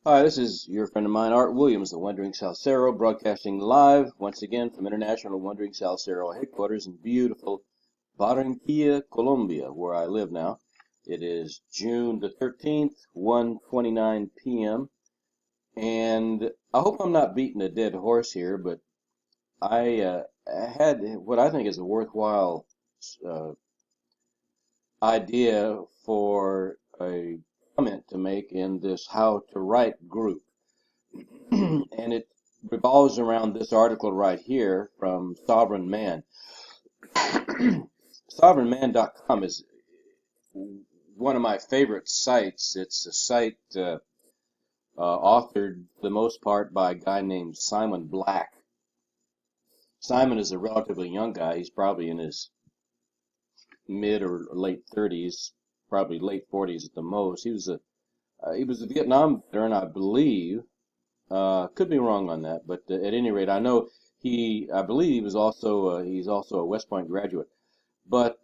Hi, this is your friend of mine, Art Williams, the Wandering Salsero, broadcasting live once again from International Wandering Salsero headquarters in beautiful Barranquilla, Colombia, where I live now. It is June the 13th, 1:29 p.m. And I hope I'm not beating a dead horse here, but I had what I think is a worthwhile uh, idea for a comment to make in this How to Write group. And it revolves around this article right here from Sovereign Man. SovereignMan.com is one of my favorite sites. It's a site authored for the most part by a guy named Simon Black. Simon is a relatively young guy. He's probably in his mid or late 30s, probably late 40s at the most. He was a Vietnam veteran, I believe. Could be wrong on that, but at any rate, I believe he's also a West Point graduate. But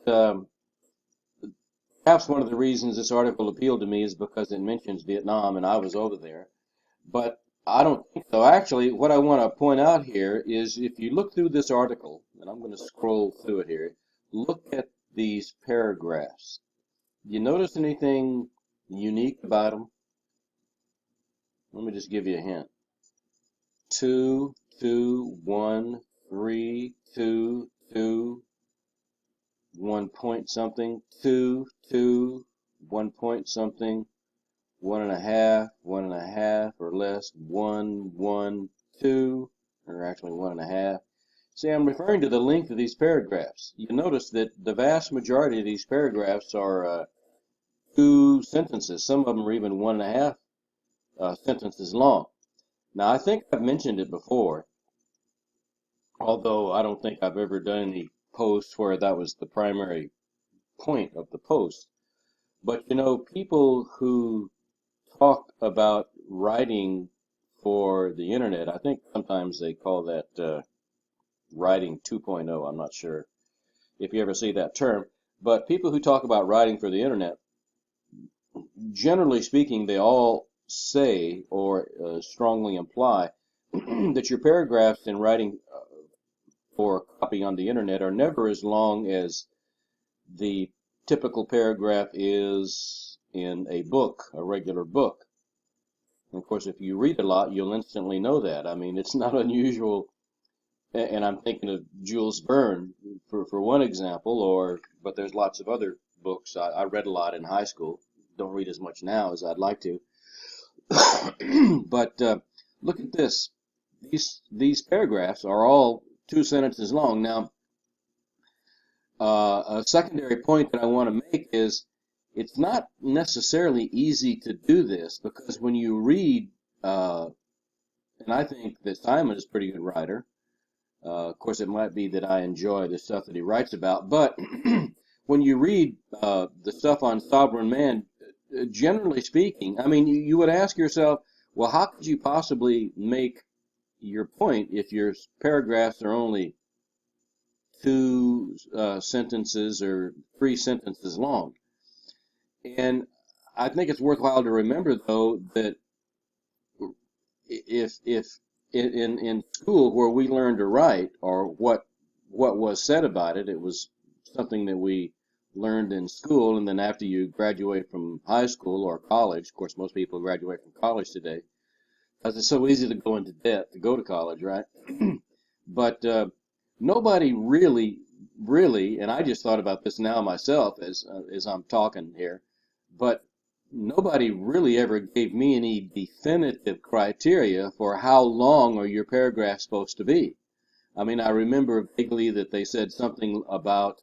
perhaps one of the reasons this article appealed to me is because it mentions Vietnam, and I was over there. But I don't think so. Actually, what I want to point out here is if you look through this article, and I'm going to scroll through it here, look at these paragraphs. You notice anything unique about them? Let me just give you a hint. 2, 2, 1, 3, 2, 2, 1 point something, 2, 2, 1 point something, 1.5, 1.5 or less, 1, 1, 2, or actually 1.5. See, I'm referring to the length of these paragraphs. You notice that the vast majority of these paragraphs are 2 sentences. Some of them are even 1.5 sentences long. Now, I think I've mentioned it before, although I don't think I've ever done any posts where that was the primary point of the post. But people who talk about writing for the internet, I think sometimes they call that writing 2.0. I'm not sure if you ever see that term. But people who talk about writing for the internet, generally speaking, they all say or strongly imply that your paragraphs in writing for copy on the internet are never as long as the typical paragraph is in a book, a regular book. And of course, if you read a lot, you'll instantly know that. I mean, it's not unusual, and I'm thinking of Jules Verne for one example, but there's lots of other books. I read a lot in high school. Don't read as much now as I'd like to. But look at this. These paragraphs are all 2 sentences long. Now, a secondary point that I want to make is it's not necessarily easy to do this because when you read, and I think that Simon is a pretty good writer. Of course, it might be that I enjoy the stuff that he writes about, but when you read the stuff on Sovereign Man, generally speaking, I mean, you would ask yourself, well, how could you possibly make your point if your paragraphs are only 2 sentences or 3 sentences long? And I think it's worthwhile to remember, though, that if in school where we learned to write, or what was said about it, it was something that we learned in school, and then after you graduate from high school or college, of course, most people graduate from college today, because it's so easy to go into debt to go to college, right? But nobody really, and I just thought about this now myself as I'm talking here, but nobody really ever gave me any definitive criteria for how long are your paragraphs supposed to be. I mean, I remember vaguely that they said something about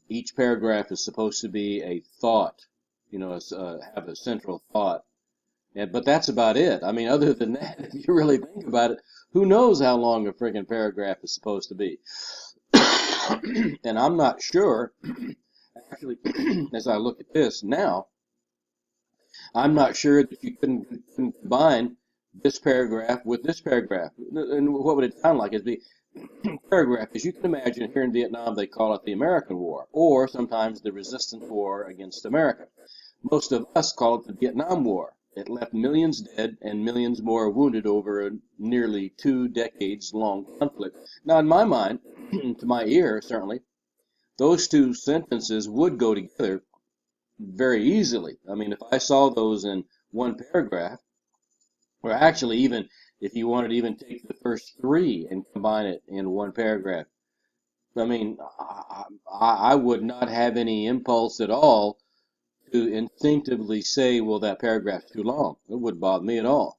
each paragraph is supposed to be a thought, have a central thought. But that's about it. I mean, other than that, if you really think about it, who knows how long a friggin' paragraph is supposed to be? And I'm not sure, actually, as I look at this now, I'm not sure that you couldn't combine this paragraph with this paragraph. And what would it sound like? It'd be paragraph, as you can imagine, here in Vietnam, they call it the American War, or sometimes the Resistance War against America. Most of us call it the Vietnam War. It left millions dead and millions more wounded over a nearly 2 decades long conflict. Now, in my mind, to my ear, certainly, those two sentences would go together very easily. I mean, if I saw those in one paragraph, or actually even if you wanted to even take the first three and combine it in one paragraph, I mean, I would not have any impulse at all to instinctively say, well, that paragraph's too long. It wouldn't bother me at all.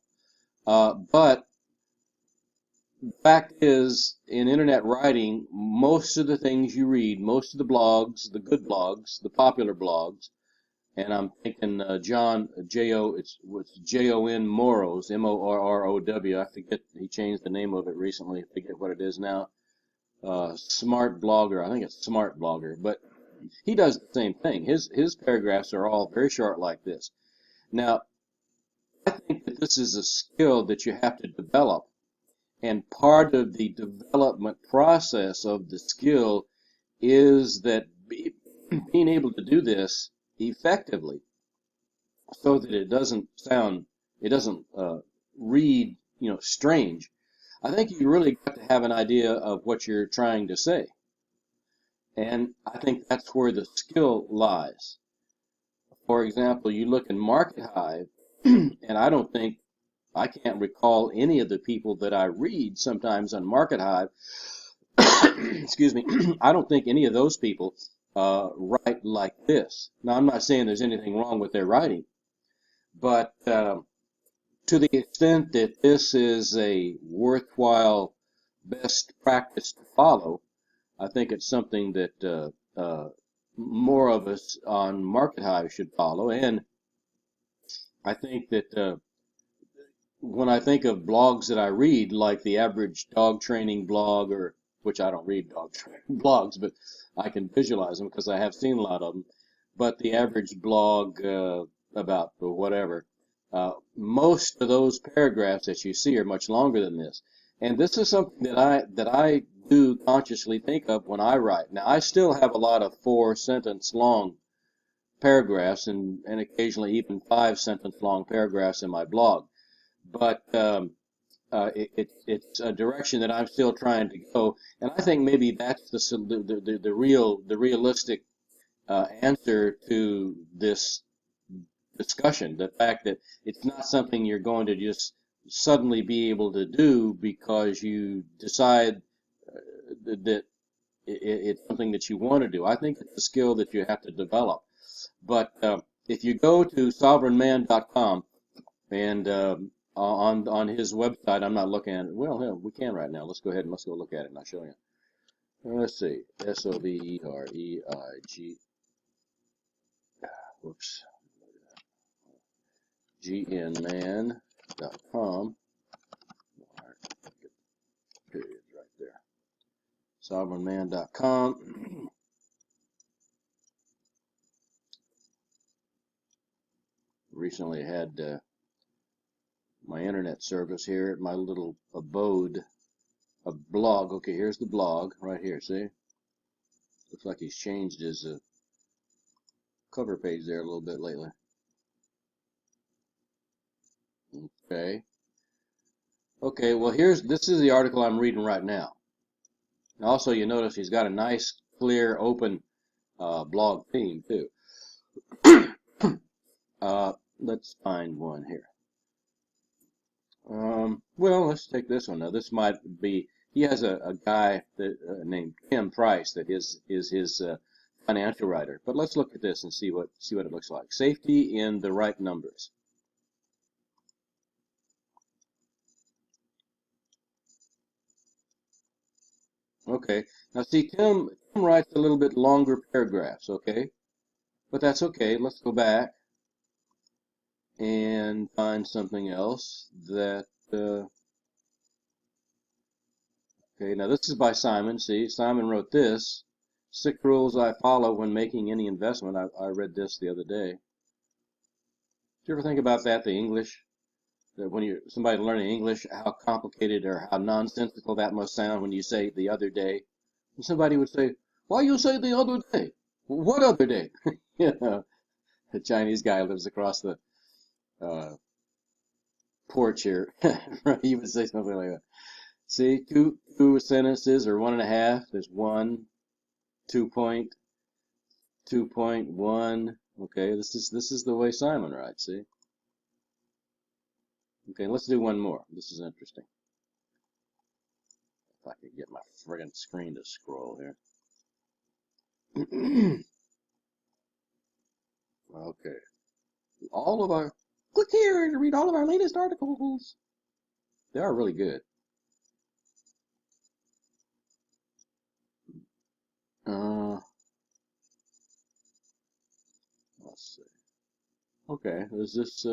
But the fact is, in internet writing, most of the things you read, most of the blogs, the good blogs, the popular blogs, and I'm thinking John it's Jon Morrow's, Morrow. I forget, he changed the name of it recently. I forget what it is now. Smart Blogger. I think it's Smart Blogger, but he does the same thing. His paragraphs are all very short like this. Now, I think that this is a skill that you have to develop, and part of the development process of the skill is that being able to do this effectively, so that it doesn't read, strange. I think you really got to have an idea of what you're trying to say. And I think that's where the skill lies. For example, you look in Market Hive, and I can't recall any of the people that I read sometimes on Market Hive. Excuse me. I don't think any of those people write like this. Now, I'm not saying there's anything wrong with their writing, but to the extent that this is a worthwhile best practice to follow, I think it's something that more of us on Market Hive should follow. And I think that when I think of blogs that I read, like the average dog training blog, or which I don't read dog training blogs, but I can visualize them because I have seen a lot of them. But the average blog about whatever, most of those paragraphs that you see are much longer than this. And this is something that I do consciously think of when I write. Now, I still have a lot of 4-sentence long paragraphs and occasionally even 5-sentence long paragraphs in my blog. But it's a direction that I'm still trying to go, and I think maybe that's the realistic answer to this discussion. The fact that it's not something you're going to just suddenly be able to do because you decide that it's something that you want to do. I think it's a skill that you have to develop. But if you go to sovereignman.com and on his website, I'm not looking at it. Well, hell, we can right now. Let's go ahead and let's go look at it and I'll show you. Let's see. SOVEREIG. Whoops. GNman.com. Periods right there. Sovereignman.com. Recently had my internet service here at my little abode, a blog. Okay, here's the blog right here. See? Looks like he's changed his cover page there a little bit lately. Okay. Okay, well this is the article I'm reading right now. And also you notice he's got a nice, clear, open blog theme too. Let's find one here. Well, let's take this one now. This might be, he has a guy that named Tim Price that is his financial writer. But let's look at this and see what it looks like. Safety in the right numbers. Okay, now see, Tim writes a little bit longer paragraphs, okay? But that's okay. Let's go back and find something else that, okay, now this is by Simon. See, Simon wrote this. 6 rules I follow when making any investment. I read this the other day. Did you ever think about that, the English? That when you're somebody learning English, how complicated or how nonsensical that must sound when you say the other day. And somebody would say, why you say the other day? What other day? You know, the Chinese guy lives across the porch here. You would say something like that. See, two sentences or 1.5. There's 1, 2.1. Okay, this is the way Simon writes. See. Okay, let's do one more. This is interesting. If I could get my friggin' screen to scroll here. Okay. Click here to read all of our latest articles. They are really good. Let's see. Okay, is this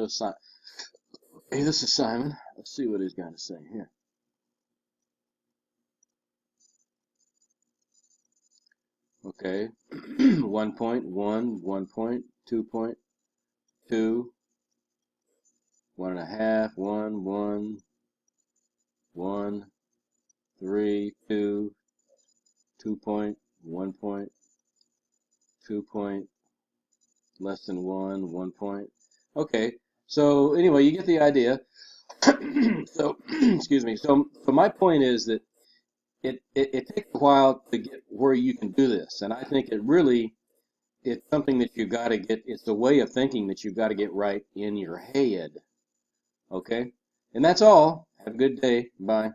Hey, this is Simon. Let's see what he's got to say here. Okay, 1.1, 1.2.2, 1.5, 1, 1, 1, 3, 2, 2 point, 1 point, 2 point, less than 1, 1 point. Okay, so anyway, you get the idea. So, excuse me. So my point is that it takes a while to get where you can do this, and I think it's something that you got to get. It's a way of thinking that you've got to get right in your head. Okay, and that's all. Have a good day. Bye.